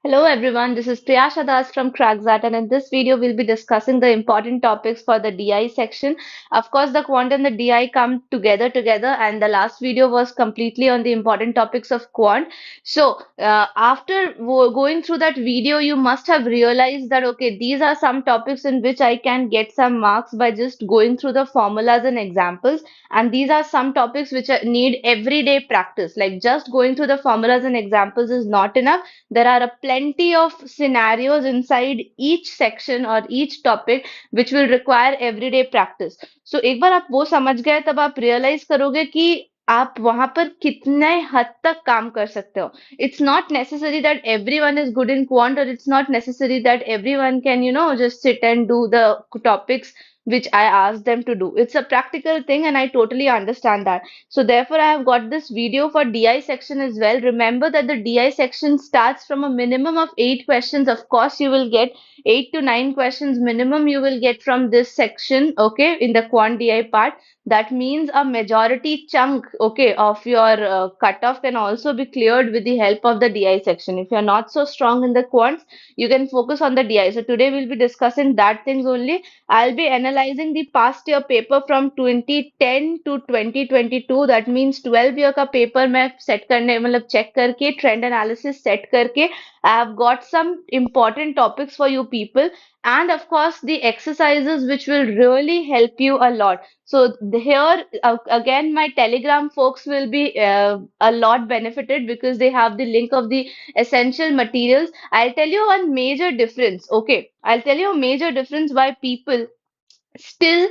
Hello everyone, this is Priyasha from XAT, and in this video we'll be discussing the important topics for the DI section. Of course, the quant and the DI come together, and the last video was completely on the important topics of quant. So, after going through that video, you must have realized that okay, these are some topics in which I can get some marks by just going through the formulas and examples, and these are some topics which need everyday practice. Like just going through the formulas and examples is not enough. There are a plenty of scenarios inside each section or each topic which will require everyday practice. So एक बार आप वो समझ गए तब आप realize करोगे कि आप वहां पर कितने हद तक काम कर सकते हो. It's not necessary that everyone is good in quant, or it's not necessary that everyone can, just sit and do the topics which I asked them to do. It's a practical thing, and I totally understand that. So therefore, I have got this video for DI section as well. Remember that the DI section starts from a minimum of 8 questions. Of course, you will get 8 to 9 questions minimum you will get from this section, okay, in the quant DI part. That means a majority chunk, okay, of your cutoff can also be cleared with the help of the DI section. If you're not so strong in the quants, you can focus on the DI. So today we'll be discussing that things only. I'll be analyzing the past year paper from 2010 to 2022. That means 12 year का paper मैं set करने मतलब check करके trend analysis set करके I have got some important topics for you people, and of course the exercises which will really help you a lot. So here again my Telegram folks will be a lot benefited because they have the link of the essential materials. I'll tell you one major difference. Okay, I'll tell you a major difference why people still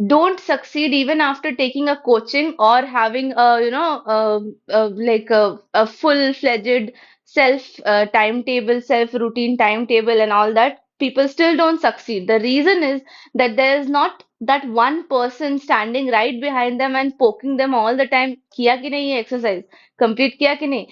don't succeed even after taking a coaching or having a like a full-fledged self timetable, self routine timetable and all that. People still don't succeed. The reason is that there is not that one person standing right behind them and poking them all the time, किया कि नहीं ये exercise, complete किया कि नहीं.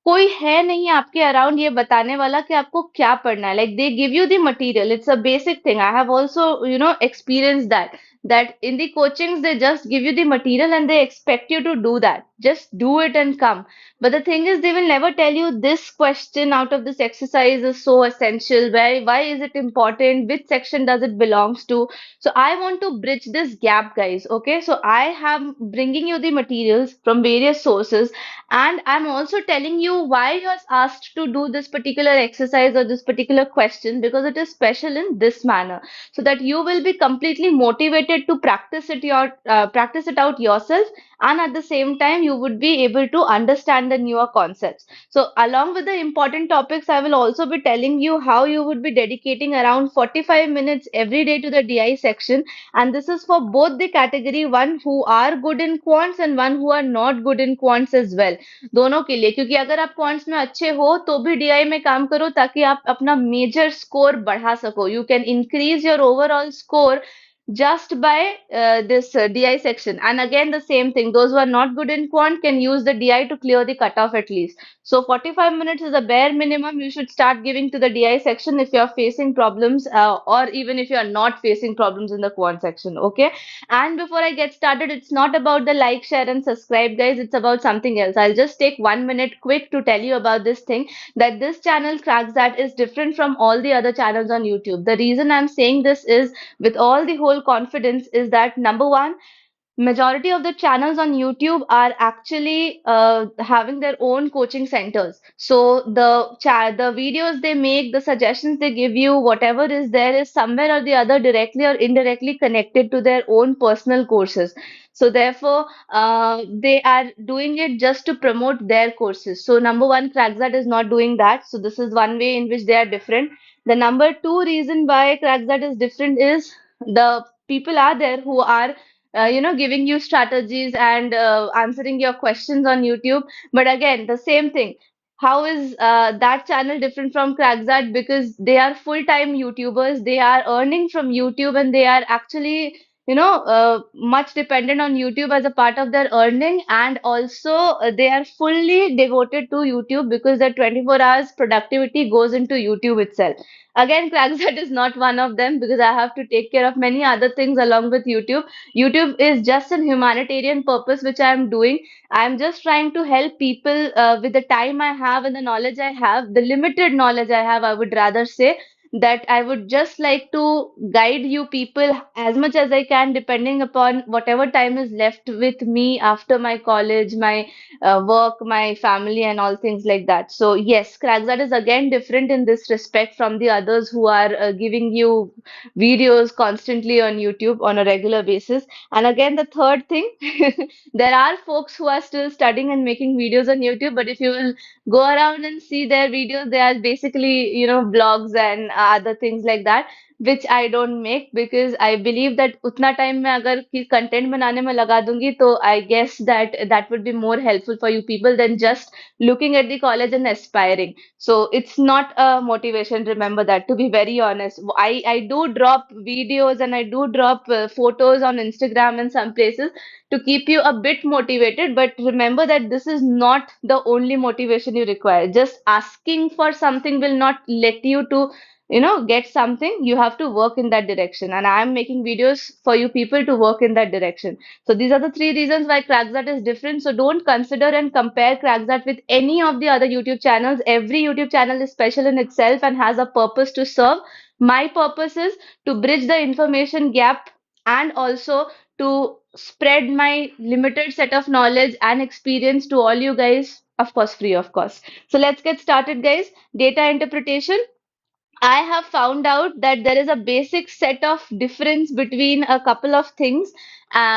कोई है नहीं आपके अराउंड ये बताने वाला कि आपको क्या पढ़ना है. Like they give you the material. It's a basic thing. I have also, experienced that in the coachings they just give you the material and they expect you to do that. Just do it and come. But the thing is, they will never tell you this question out of this exercise is so essential. Why is it important? Which section does it belongs to? So I want to bridge this gap, guys. Okay, so I am bringing you the materials from various sources, and I'm also telling you why you're asked to do this particular exercise or this particular question, because it is special in this manner, so that you will be completely motivated to practice it out yourself, and at the same time you would be able to understand the newer concepts. So along with the important topics, I will also be telling you how you would be dedicating around 45 minutes every day to the DI section, and this is for both the category one who are good in quants and one who are not good in quants as well. दोनों के लिए, क्योंकि अगर आप quants में अच्छे हो तो भी डीआई में काम करो ताकि आप अपना मेजर स्कोर बढ़ा सको. You can increase your overall score just by this DI section. And again, the same thing. Those who are not good in quant can use the DI to clear the cutoff at least. So 45 minutes is a bare minimum you should start giving to the DI section if you're facing problems, or even if you're not facing problems in the quant section. Okay. And before I get started, it's not about the like, share, and subscribe, guys. It's about something else. I'll just take 1 minute quick to tell you about this thing, that this channel Cracks That is different from all the other channels on YouTube. The reason I'm saying this is with all the whole confidence is that number one, majority of the channels on YouTube are actually having their own coaching centers. So the videos they make, the suggestions they give you, whatever is there is somewhere or the other directly or indirectly connected to their own personal courses. So therefore, they are doing it just to promote their courses. So number one, Crackzat is not doing that. So this is one way in which they are different. The number two reason why Crackzat is different is the people are there who are giving you strategies and answering your questions on YouTube. But again, the same thing. How is that channel different from Crackzat? Because they are full-time YouTubers. They are earning from YouTube and they are actually much dependent on YouTube as a part of their earning, and also they are fully devoted to YouTube because their 24 hours productivity goes into YouTube itself. Again, CrackSat is not one of them because I have to take care of many other things along with YouTube. YouTube is just an humanitarian purpose which I am doing. I am just trying to help people with the time I have and the knowledge I have, the limited knowledge I have, I would rather say that I would just like to guide you people as much as I can, depending upon whatever time is left with me after my college, my work, my family, and all things like that. So, yes, CrackSat is again different in this respect from the others who are giving you videos constantly on YouTube on a regular basis. And again, the third thing, there are folks who are still studying and making videos on YouTube, but if you will go around and see their videos. They are basically, blogs and other things like that, which I don't make because I believe that उतना time मैं अगर कि content बनाने में लगा दूंगी तो I guess that that would be more helpful for you people than just looking at the college and aspiring. So it's not a motivation. Remember that. To be very honest, I do drop videos and I do drop photos on Instagram and some places to keep you a bit motivated. But remember that this is not the only motivation you require. Just asking for something will not let you to, get something. You have to work in that direction. And I'm making videos for you people to work in that direction. So these are the three reasons why CrackSat is different. So don't consider and compare CrackSat with any of the other YouTube channels. Every YouTube channel is special in itself and has a purpose to serve. My purpose is to bridge the information gap and also to spread my limited set of knowledge and experience to all you guys, of course, free of cost. So let's get started, guys. Data interpretation. I have found out that there is a basic set of difference between a couple of things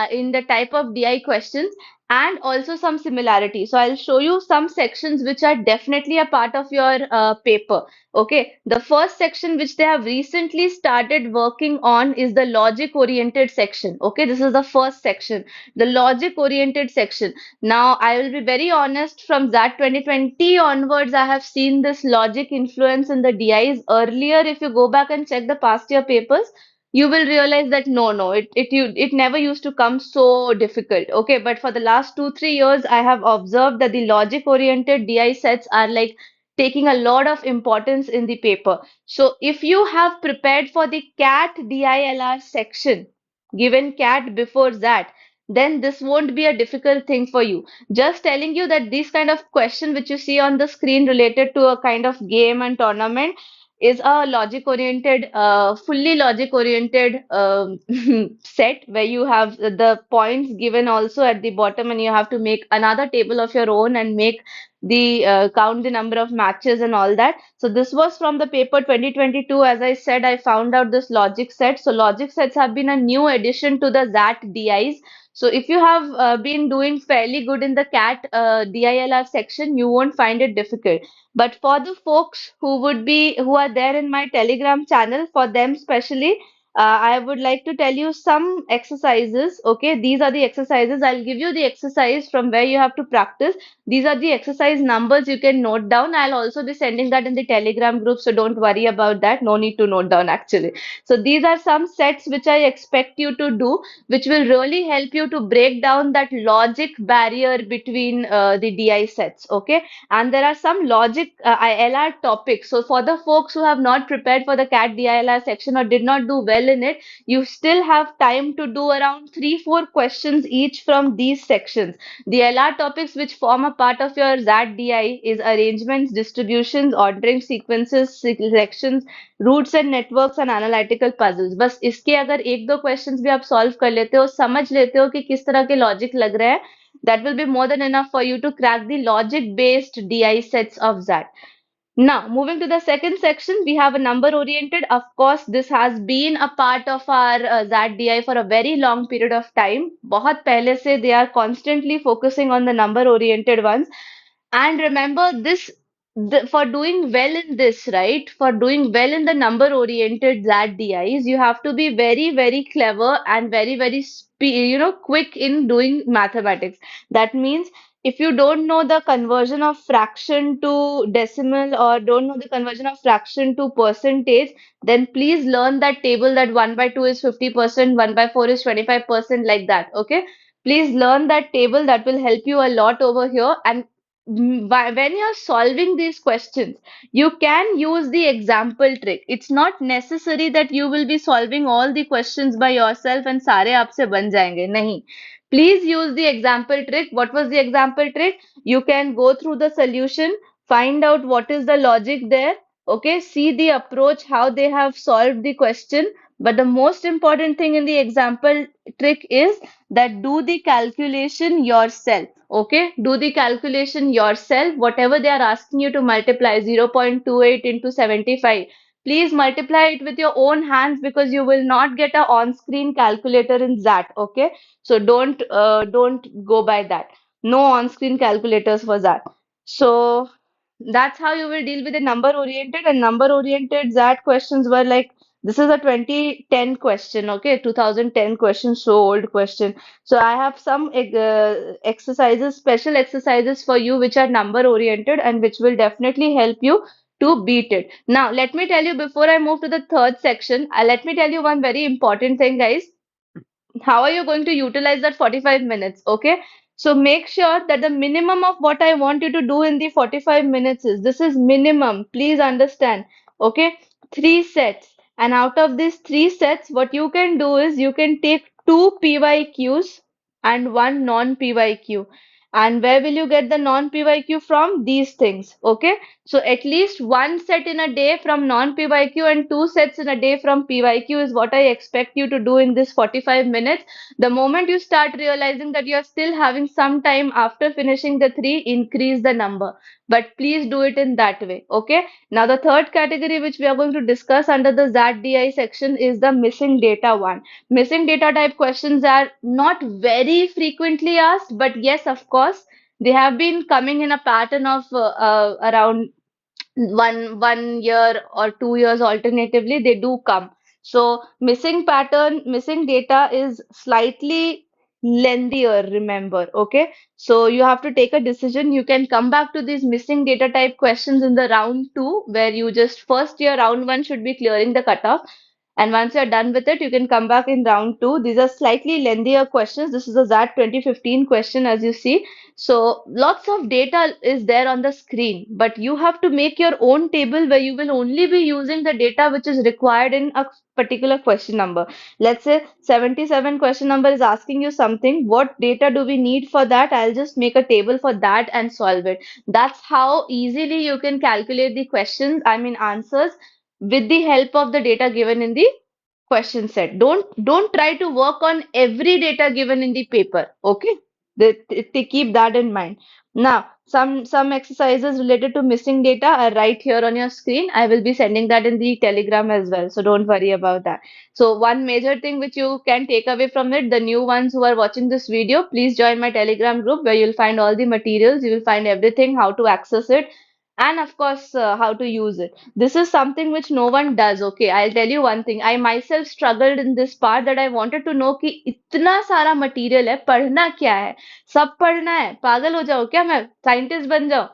in the type of DI questions and also some similarity. So I'll show you some sections which are definitely a part of your paper. Okay, the first section which they have recently started working on is the logic oriented section. Okay, this is the first section, the logic oriented section. Now, I will be very honest, from that 2020 onwards, I have seen this logic influence in the DIs. Earlier, if you go back and check the past year papers, you will realize that no, it never used to come so difficult. Okay, but for the last 2 3 years, I have observed that the logic oriented DI sets are like taking a lot of importance in the paper. So if you have prepared for the CAT DILR section, given CAT before that, then this won't be a difficult thing for you. Just telling you that these kind of question which you see on the screen related to a kind of game and tournament is a logic oriented, fully logic oriented set where you have the points given also at the bottom and you have to make another table of your own and make the count the number of matches and all that. So this was from the paper 2022. As I said, I found out this logic set. So logic sets have been a new addition to the XAT DIs. So if you have been doing fairly good in the CAT DILR section, you won't find it difficult. But for the folks who are there in my Telegram channel, for them especially, I would like to tell you some exercises. Okay, these are the exercises. I'll give you the exercise from where you have to practice. These are the exercise numbers you can note down. I'll also be sending that in the Telegram group, so don't worry about that. No need to note down actually. So these are some sets which I expect you to do, which will really help you to break down that logic barrier between the DI sets. Okay, and there are some logic ILR topics. So for the folks who have not prepared for the CAT DILR section or did not do well in it, you still have time to do around 3 4 questions each from these sections. The LR topics which form a part of your ZAT DI is arrangements, distributions, ordering sequences, selections, routes and networks and analytical puzzles. बस इसके अगर एक दो questions भी आप solve कर लेते हो, समझ लेते हो कि किस तरह के लॉजिक लग रहे हैं, that will be more than enough for you to crack the logic based DI sets of ZAT. Now, moving to the second section, we have a number oriented. Of course, this has been a part of our ZAT DI for a very long period of time. बहुत पहले से they are constantly focusing on the number oriented ones. And remember this, for doing well in this, right? For doing well in the number oriented ZAT DIs, you have to be very, very clever and very, very quick in doing mathematics. That means if you don't know the conversion of fraction to decimal or don't know the conversion of fraction to percentage, then please learn that table that 1 by 2 is 50%, 1 by 4 is 25%, like that. Okay. Please learn that table, that will help you a lot over here. And when you're solving these questions, you can use the example trick. It's not necessary that you will be solving all the questions by yourself and सारे आपसे बन जाएंगे. नहीं. Please use the example trick. What was the example trick? You can go through the solution, find out what is the logic there, okay, see the approach, how they have solved the question. But the most important thing in the example trick is that do the calculation yourself. Okay, do the calculation yourself. Whatever they are asking you to multiply 0.28 into 75, please multiply it with your own hands because you will not get a on-screen calculator in XAT. Okay, so don't go by that. No on-screen calculators for that. So that's how you will deal with the number oriented, and number oriented XAT questions were like, this is a 2010 question, okay, 2010 question, so old question. So I have some exercises, special exercises for you which are number oriented and which will definitely help you to beat it. Now, let me tell you before I move to the third section, let me tell you one very important thing, guys. How are you going to utilize that 45 minutes? Okay. So make sure that the minimum of what I want you to do in the 45 minutes is, this is minimum. Please understand. Okay. Three sets. And out of these three sets, what you can do is you can take two PYQs and one non-PYQ. And where will you get the non-PYQ from? These things. Okay. So at least one set in a day from non-PYQ and two sets in a day from PYQ is what I expect you to do in this 45 minutes. The moment you start realizing that you're still having some time after finishing the three, increase the number. But please do it in that way. Okay. Now the third category which we are going to discuss under the ZDI section is the missing data one. Missing data type questions are not very frequently asked, but yes, of course, they have been coming in a pattern of around 1 year or 2 years alternatively, they do come. So missing data is slightly lengthier, remember. Okay, so you have to take a decision. You can come back to these missing data type questions in the round two, where you just first year round one should be clearing the cutoff. And once you're done with it, you can come back in round two. These are slightly lengthier questions. This is a ZAT 2015 question, as you see. So lots of data is there on the screen, but you have to make your own table where you will only be using the data which is required in a particular question number. Let's say 77 question number is asking you something. What data do we need for that? I'll just make a table for that and solve it. That's how easily you can calculate the questions, I mean answers, with the help of the data given in the question set. Don't try to work on every data given in the paper. Okay, they keep that in mind. Now, some exercises related to missing data are right here on your screen. I will be sending that in the Telegram as well, so don't worry about that. So one major thing which you can take away from it, the new ones who are watching this video, please join my Telegram group where you'll find all the materials. You will find everything, how to access it, and of course how to use it. This is something which no one does. Okay, I'll tell you one thing. I myself struggled in this part that I wanted to know कि इतना सारा material है, पढ़ना क्या है, सब पढ़ना है, पागल हो जाओ क्या, मैं साइंटिस्ट बन जाऊं?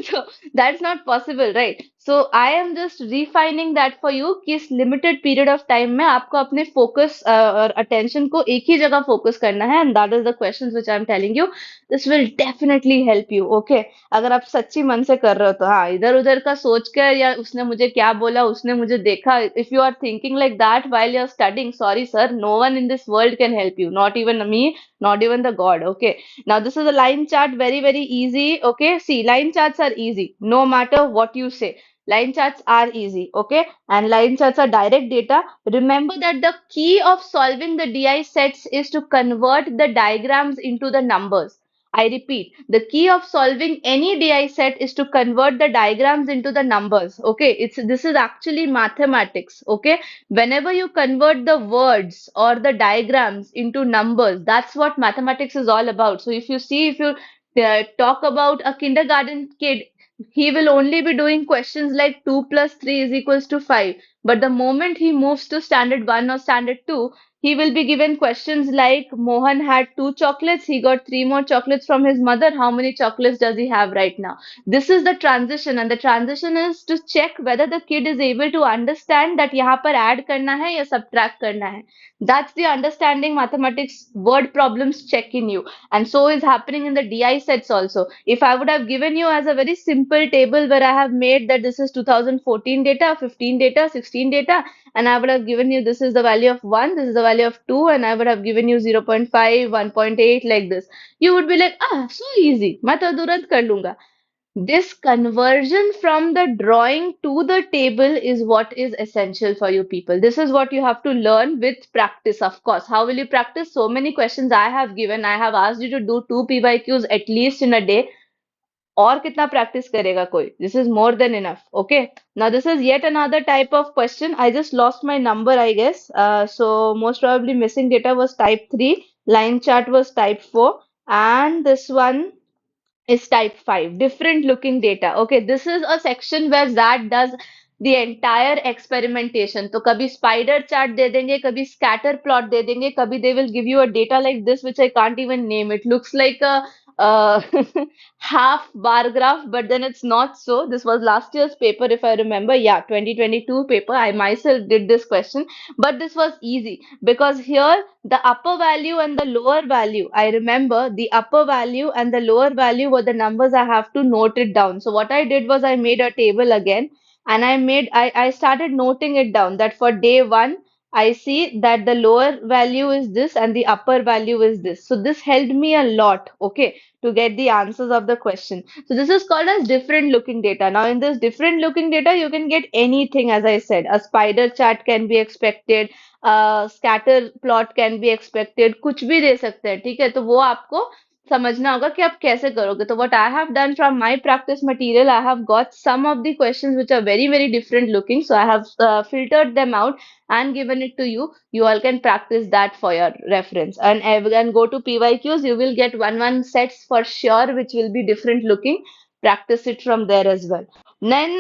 So that's not possible, right? So I am just refining that for you कि इस limited period of time में आपको अपने focus और attention को एक ही जगह focus करना है, and that is the questions which I am telling you. This will definitely help you. Okay, अगर आप सच्ची मन से कर रहे हो तो हाँ, इधर उधर का सोच कर या उसने मुझे क्या बोला, उसने मुझे देखा, if you are thinking like that while you're studying, sorry sir, no one in this world can help you, not even me, not even the God. Okay, now this is a line chart, very very easy. Okay, see, line charts are easy no matter what you say. Line charts are easy, okay, and line charts are direct data. Remember that the key of solving the DI sets is to convert the diagrams into the numbers. I repeat, the key of solving any DI set is to convert the diagrams into the numbers. Okay, this is actually mathematics. Okay, whenever you convert the words or the diagrams into numbers, that's what mathematics is all about. So if you talk about a kindergarten kid, he will only be doing questions like 2 plus 3 is equals to 5. But the moment he moves to standard 1 or standard 2, he will be given questions like Mohan had two chocolates, he got three more chocolates from his mother. How many chocolates does he have right now? This is the transition, and the transition is to check whether the kid is able to understand that यहाँ पर add करना है या subtract करना है. That's the understanding mathematics word problems check in you. And so is happening in the DI sets also. If I would have given you as a very simple table where I have made that this is 2014 data, 15 data, 16 data, and I would have given you this is the value of 1, this is the value of 2, and I would have given you 0.5, 1.8 like this. You would be like, ah, so easy. मैं तो तुरंत कर लूंगा. This conversion from the drawing to the table is what is essential for you people. This is what you have to learn with practice, of course. How will you practice? So many questions I have given. I have asked you to do two PYQs at least in a day. और कितना practice करेगा कोई? This is more than enough. Okay. Now this is yet another type of question. I just lost my number, I guess. So most probably missing data was type 3. Line chart was type 4. And this one is type 5, different looking data. Okay, this is a section where XAT does the entire experimentation. तो कभी spider chart दे देंगे, कभी scatter plot दे देंगे, कभी they will give you a data like this which I can't even name. It looks like a uh, half bar graph, but then it's not so. This was last year's paper, if I remember. Yeah, 2022 paper. I myself did this question, but this was easy because here the upper value and the lower value, I remember the upper value and the lower value were the numbers I have to note it down. So what I did was I made a table again and I started noting it down that for day one, I see that the lower value is this and the upper value is this. So this helped me a lot, okay, to get the answers of the question. So this is called as different looking data. Now in this different looking data, you can get anything, as I said. A spider chart can be expected, scatter plot can be expected, कुछ भी दे सकते हैं, ठीक है, तो वो आपको समझना होगा कि आप कैसे करोगे. तो what I have done from my practice material, I have got some of the questions which are very very different looking, so I have filtered them out and given it to you. You all can practice that for your reference, and go to PYQs. You will get one sets for sure which will be different looking. Practice it from there as well. Then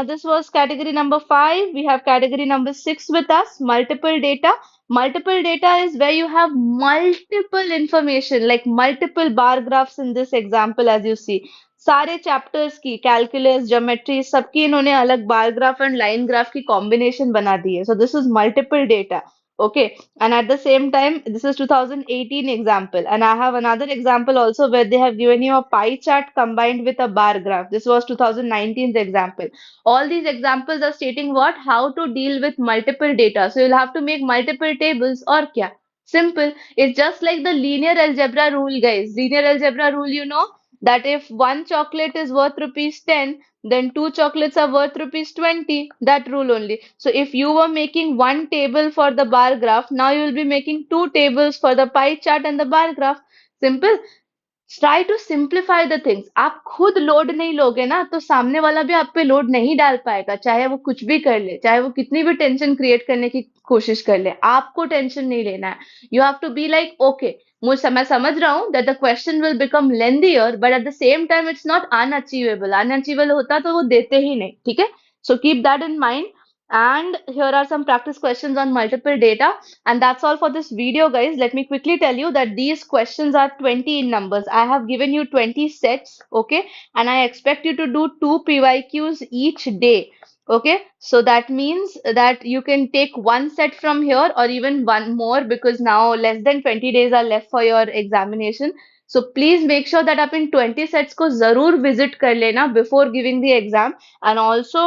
this was category number 5. We have category number 6 with us, multiple data. Multiple data is where you have multiple information, like multiple bar graphs in this example, as you see. सारे chapters की calculus, geometry, सबकी इन्होंने अलग bar graph and line graph की combination बना दी है. So this is multiple data. Okay, and at the same time, this is 2018 example, and I have another example also where they have given you a pie chart combined with a bar graph. This was 2019's example. All these examples are stating what? How to deal with multiple data. So you'll have to make multiple tables or kya? Simple. It's just like the linear algebra rule, guys. Linear algebra rule, you know that if one chocolate is worth rupees 10, then two chocolates are worth rupees 20. That rule only. So if you were making one table for the bar graph, now you will be making two tables for the pie chart and the bar graph. Simple. Try to simplify the things. आप खुद load नहीं लोगे ना तो सामने वाला भी आप पे लोड नहीं डाल पाएगा, चाहे वो कुछ भी कर ले, चाहे वो कितनी भी टेंशन क्रिएट करने की कोशिश कर ले. आपको टेंशन नहीं लेना है. You have to be like okay, मुझे मैं समझ रहा हूँ that the question will become lengthier, but at the same time it's not unachievable. Unachievable होता तो वो देते ही नहीं, ठीक है. So keep that in mind. And here are some practice questions on multiple data. And that's all for this video, guys. Let me quickly tell you that these questions are 20 in numbers. I have given you 20 sets, okay? And I expect you to do two PYQs each day, okay? So that means that you can take one set from here or even one more because now less than 20 days are left for your examination. So please make sure that आप इन 20 sets को जरूर visit कर लेना before giving the exam, and also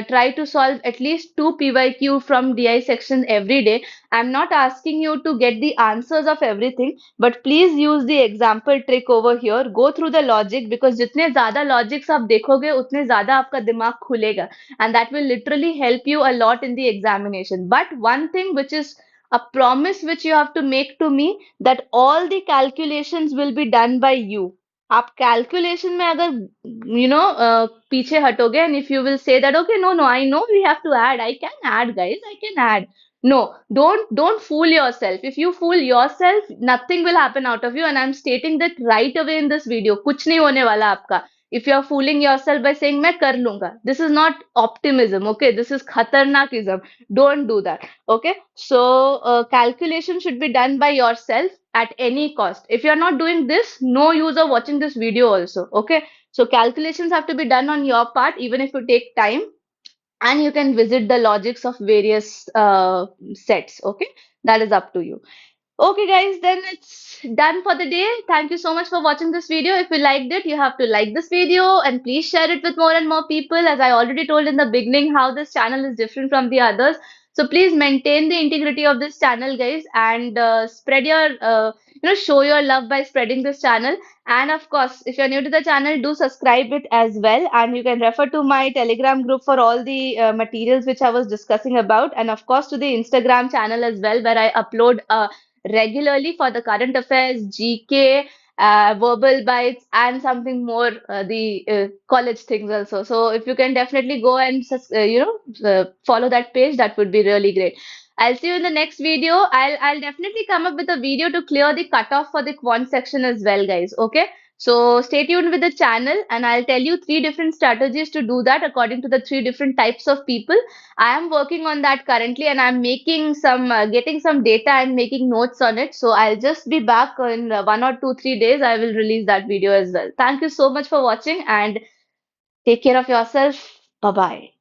try to solve at least two PYQ from DI section every day. I'm not asking you to get the answers of everything, but please use the example trick over here. Go through the logic because जितने ज़्यादा logics आप देखोगे उतने ज़्यादा आपका दिमाग खुलेगा, and that will literally help you a lot in the examination. But one thing which is a promise which you have to make to me, that all the calculations will be done by you. आप calculation में अगर पीछे हटोगे, and if you will say that okay, no, I know we have to add, I can add, guys, I can add. No, don't fool yourself. If you fool yourself, nothing will happen out of you, and I'm stating that right away in this video. कुछ नहीं होने वाला आपका. if you're fooling yourself by saying मैं कर लूंगा, this is not optimism, okay? This is khatarnakism. Don't do that, okay? So calculation should be done by yourself at any cost. If you're not doing this, no use of watching this video also, okay? So calculations have to be done on your part, even if you take time, and you can visit the logics of various sets, okay? That is up to you. Okay, guys, then it's done for the day. Thank you so much for watching this video. If you liked it, you have to like this video and please share it with more and more people. As I already told in the beginning, how this channel is different from the others. So please maintain the integrity of this channel, guys, and spread your, show your love by spreading this channel. And of course, if you're new to the channel, do subscribe it as well. And you can refer to my Telegram group for all the materials which I was discussing about. And of course, to the Instagram channel as well, where I upload regularly for the current affairs, GK, verbal bites, and something more, the college things also. So if you can definitely go and follow that page, that would be really great. I'll see you in the next video. I'll definitely come up with a video to clear the cutoff for the quant section as well, guys. Okay. So stay tuned with the channel, and I'll tell you three different strategies to do that according to the three different types of people. I am working on that currently, and I'm making some, getting some data and making notes on it. So I'll just be back in 1 or 2, 3 days. I will release that video as well. Thank you so much for watching and take care of yourself. Bye bye.